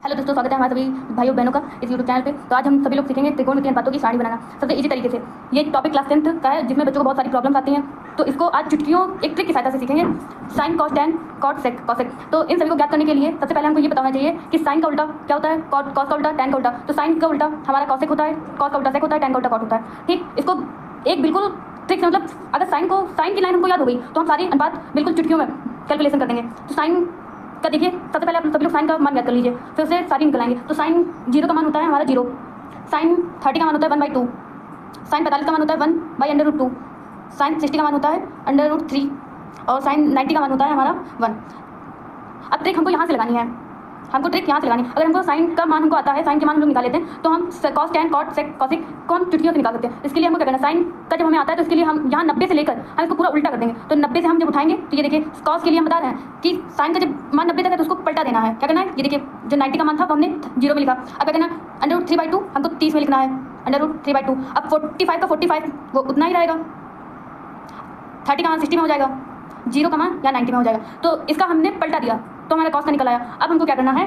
Hello दोस्तों, स्वागत है हमारे सभी भाइयों बहनों का इस यूट्यूब चैनल पे। तो आज हम सभी लोग सीखेंगे त्रिकोणमितीय अनुपातों की सारणी बनाना सबसे इजी तरीके से। ये टॉपिक क्लास 10th का है जिसमें बच्चों को बहुत सारी प्रॉब्लम्स आती हैं। तो इसको आज चुटकियों एक ट्रिक की सहायता से सीखेंगे। साइन, कॉस, टैन, कॉट, सेक, कॉसेक। तो इन सभी को ज्ञात करने के लिए सबसे पहले हमको ये पता होना चाहिए कि साइन का उल्टा क्या होता है, कॉस का उल्टा, टैन का उल्टा। तो साइन का उल्टा हमारा कॉसेक होता है, कॉस का उल्टा सेक होता है, टैन का उल्टा कॉट होता है। ठीक, इसको एक बिल्कुल ट्रिक से, मतलब अगर साइन की लाइन हमको याद हो गई तो हम सारी अनुपात बिल्कुल चुटकियों में कैलकुलेशन कर देंगे। तो साइन का देखिए, सबसे पहले आप सभी लोग साइन का मान याद कर लीजिए, फिर उससे सारी निकल आएंगे। तो साइन 0 का मान होता है हमारा 0, साइन 30 का मान होता है 1/2, साइन 45 का मान होता है 1/√2, साइन 60 का मान होता है √3 और साइन 90 का मान होता है हमारा 1। अब ट्रिक हमको यहाँ से लगानी है, हमको ट्रिक यहाँ से लगानी है। अगर हमको साइन का मान हमको आता है, साइन के मान हम लोग निकाल लेते हैं, तो हम कॉस, टैन, कॉट, सेक, कॉसेक कौन चुटकियों से निकाल सकते हैं। इसके लिए हमको क्या करना है, साइन का जब हमें आता है तो इसके लिए हम यहाँ 90 से लेकर हम इसको पूरा उल्टा कर देंगे। तो 90 से हम जब उठाएंगे तो ये देखिए, कॉस के लिए हम बता रहे हैं कि साइन का जब मान 90 तक है तो उसको पलटा देना है। क्या करना है, ये देखिए जो 90 का मान था वो हमने 0 में लिखा। अब क्या करना है, √3/2 हमको 30 में लिखना है, √3/2। अब 45 का 45 वो उतना ही रहेगा, 30 का मान 60 में हो जाएगा, 0 का मान या 90 में हो जाएगा। तो इसका हमने पलटा दिया तो हमारा कॉस का निकल आया। अब हमको क्या करना है,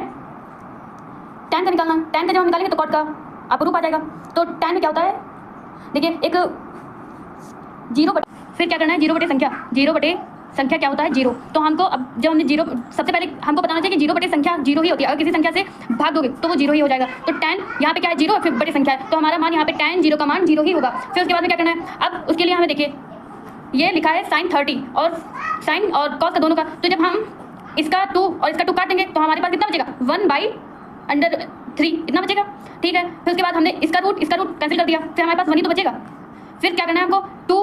टैन का निकालना। टैन का जब हम निकालेंगे तो कॉट का अपरूप आ जाएगा। तो टैन में क्या होता है, देखिए एक 0 फिर क्या करना है, 0 बटे संख्या, 0 बटे संख्या क्या होता है 0। तो हमको अब जब हमने 0, सबसे पहले हमको बताना चाहिए कि 0 बटे संख्या 0 ही होती है। अगर किसी संख्या से भाग दोगे तो वो 0 ही हो जाएगा। तो टैन यहाँ पे क्या है 0, फिर बटे संख्या है, तो हमारा मान यहाँ पे टैन 0 का मान 0 ही होगा। फिर उसके बाद में क्या करना है, अब उसके लिए हमें देखिए ये लिखा है साइन 30 और साइन और कॉस का दोनों का। तो जब हम इसका 2 और इसका 2 काट देंगे तो हमारे पास कितना बचेगा, 1/√3 इतना बचेगा। ठीक है, फिर उसके बाद हमने इसका रूट कैंसिल कर दिया, फिर हमारे पास 1 ही तो बचेगा। फिर क्या करना है हमको, 2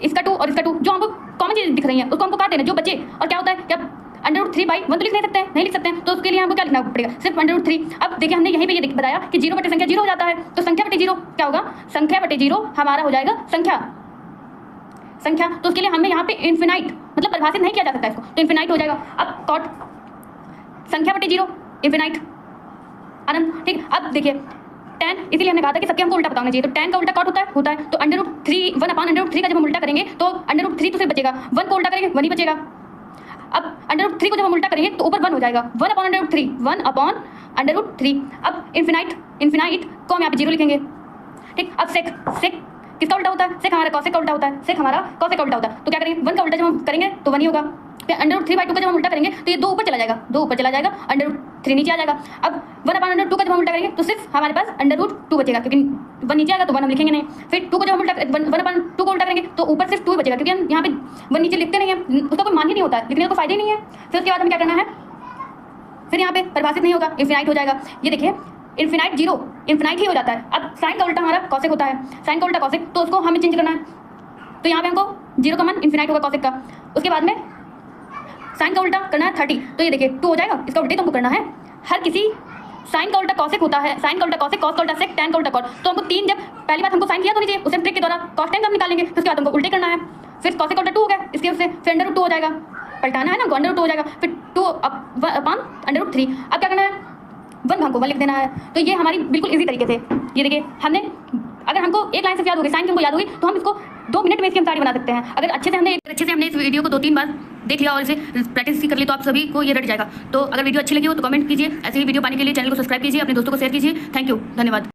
इसका 2 और इसका 2 जो हमको कॉमन चीज़ दिख रही है उसको हमको काट देना, जो बचे। और क्या होता है, जब √3/1 तो लिख नहीं सकते हैं, नहीं लिख सकते हैं, तो उसके लिए हमको क्या लिखना पड़ेगा, सिर्फ √3। अब देखिए हमने यहीं पे ये बताया कि 0 बटे संख्या 0 हो जाता है। तो संख्या बटे 0 क्या होगा, संख्या बटे 0 हमारा हो जाएगा संख्या। तो उसके लिए हमें यहाँ पे इन्फिनाइट मतलब परिभाषित नहीं किया जा सकता इसको, तो इन्फिनाइट हो जाएगा। अब कॉट संख्या बटे 0 इन्फिनाइट आनंद। ठीक, अब देखिए टैन, इसीलिए हमने कहा था कि सबके हमको उल्टा पता होना चाहिए। तो टैन का उल्टा कॉट होता है। तो √3 1/√3 का जब हम उल्टा करेंगे तो √3 तो सिर्फ बचेगा, 1 को उल्टा करेंगे 1 ही बचेगा। अब √3 को जब हम उल्टा करेंगे तो ऊपर 1 हो जाएगा, 1/√3 1/√3। अब इन्फिनाइट को हम यहाँ पे 0 लिखेंगे। ठीक, अब सेक किसका उल्टा होता है, सेक हमारा कॉसेक का उल्टा होता है, सेक हमारा कॉसेक का उल्टा होता है। तो क्या करेंगे, 1 का उल्टा जब हम करेंगे तो 1 ही होगा। फिर √3/2 का जब हम उल्टा करेंगे तो ये 2 ऊपर चला जाएगा, √3 नीचे आ जाएगा। अब 1/√2 का जब हम उल्टा करेंगे तो सिर्फ हमारे पास √2 बचेगा, क्योंकि 1 नीचे आएगा तो 1 हम लिखेंगे नहीं। फिर 2 को जब हम उल्टा 1/2 को उल्टा करेंगे तो ऊपर सिर्फ 2 बचेगा, क्योंकि हम यहाँ पे 1 नीचे लिखते नहीं है, उसका कोई मान ही नहीं होता है, लिखने का कोई फायदा ही नहीं है। फिर उसके बाद हमें क्या करना है, फिर यहाँ पे परिभाषित नहीं होगा, इन्फिनाइट हो जाएगा। ये देखिए इन्फिनाइट 0 इन्फिनाइट ही हो जाता है। अब साइन का उल्टा हमारा कॉसेक होता है, साइन का उल्टा कॉसेक, तो उसको हमें चेंज करना है। तो यहाँ पे हमको 0 का मान इन्फिनाइट होगा कॉसेक का। उसके बाद में साइन का उल्टा करना है 30, तो ये देखिए 2 हो जाएगा, इसका उल्टे तो हमको करना है। हर किसी साइन का उल्टा कॉसेक होता है, साइन का उल्टा कॉसेक, कॉस का उल्टा सेक, टैन का उल्टा कॉट। तो हमको 3, जब पहली बात हमको साइन किया तो नहीं चाहिए, उसे ट्रिक के द्वारा कॉस टैन का हम निकालेंगे। फिर उसके बाद हमको उल्टे करना है, फिर कॉसेक का उल्टा 2 हो गया, इसके उससे फिर √2 हो जाएगा, पलटाना है ना, √2 हो जाएगा। फिर 2 √3। अब क्या करना है, 1 भाग को 1 लिख देना है। तो ये हमारी बिल्कुल इजी तरीके से, ये देखिए हमने, अगर हमको एक लाइन से याद होगी, साइन की हमको याद होगी, तो हम इसको 2 मिनट में इसकी हम सारी बना सकते हैं। अगर अच्छे से हमने इस वीडियो को 2-3 बार देख लिया और इसे प्रैक्टिस कर ली तो आप सभी को ये रट जाएगा। तो अगर वीडियो अच्छी लगी हो तो कमेंट कीजिए, ऐसे ही वीडियो पाने के लिए चैनल को सब्सक्राइब कीजिए, अपने दोस्तों को शेयर कीजिए। थैंक यू, धन्यवाद।